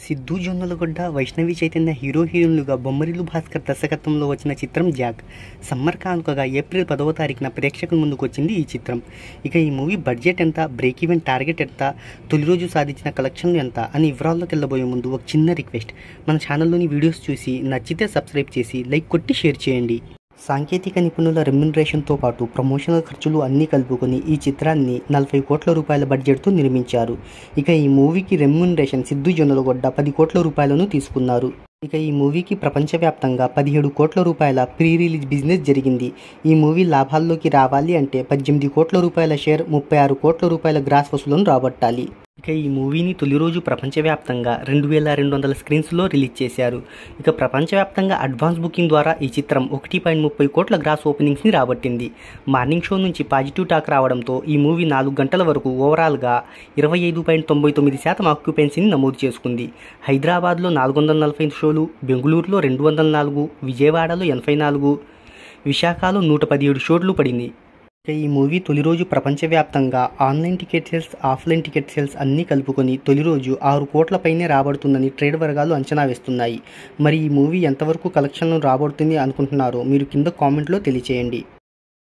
సిద్ధు జొన్నలగొడ్డ, వైష్ణవి చైతన్య హీరోయిన్లుగా బొమ్మరిల్లు భాస్కర్ దర్శకత్వంలో వచ్చిన చిత్రం జాక్. సమ్మర్ కానుకగా ఏప్రిల్ 10వ తారీఖున ప్రేక్షకుల ముందుకు వచ్చింది ఈ చిత్రం. ఇక ఈ మూవీ బడ్జెట్ ఎంత, బ్రేక్ ఈవెన్ టార్గెట్ ఎంత, తొలి రోజు సాధించిన కలెక్షన్లు ఎంత అని వివరాల్లోకి వెళ్ళబోయే ముందు ఒక చిన్న రిక్వెస్ట్. మన ఛానల్లోని వీడియోస్ చూసి నచ్చితే సబ్స్క్రైబ్ చేసి లైక్ కొట్టి షేర్ చేయండి. సాంకేతిక నిపుణుల రెమ్యునరేషన్తో పాటు ప్రమోషనల్ ఖర్చులు అన్నీ కలుపుకొని ఈ చిత్రాన్ని 40 కోట్ల రూపాయల బడ్జెట్తో నిర్మించారు. ఇక ఈ మూవీకి రెమ్యునరేషన్ సిద్ధు జొన్నలగొడ్డ 10 కోట్ల రూపాయలను తీసుకున్నారు. ఇక ఈ మూవీకి ప్రపంచవ్యాప్తంగా 17 కోట్ల రూపాయల ప్రీ రిలీజ్ బిజినెస్ జరిగింది. ఈ మూవీ లాభాల్లోకి రావాలి అంటే 18 కోట్ల రూపాయల షేర్, 36 కోట్ల రూపాయల గ్రాస్ వసూలను రాబట్టాలి. ఇక ఈ మూవీని తొలి రోజు ప్రపంచవ్యాప్తంగా 2200 స్క్రీన్స్లో రిలీజ్ చేశారు. ఇక ప్రపంచవ్యాప్తంగా అడ్వాన్స్ బుకింగ్ ద్వారా ఈ చిత్రం 1.30 కోట్ల గ్రాస్ ఓపెనింగ్స్ని రాబట్టింది. మార్నింగ్ షో నుంచి పాజిటివ్ టాక్ రావడంతో ఈ మూవీ 4 గంటల వరకు ఓవరాల్గా 25.99% ఆక్యుపెన్సీని నమోదు చేసుకుంది. హైదరాబాద్లో 440 షోలు, బెంగళూరులో 204, విజయవాడలో 84, విశాఖలో 117 షోలు పడింది. ఇక ఈ మూవీ తొలి రోజు ప్రపంచవ్యాప్తంగా online ticket sales, offline ticket sales అన్నీ కలుపుకొని తొలి రోజు 6 కోట్ల పైనే రాబడుతుందని ట్రేడ్ వర్గాలు అంచనా వేస్తున్నాయి. మరి ఈ మూవీ ఎంతవరకు కలెక్షన్లను రాబడుతుంది అనుకుంటున్నారో మీరు కింద కామెంట్లో తెలియచేయండి.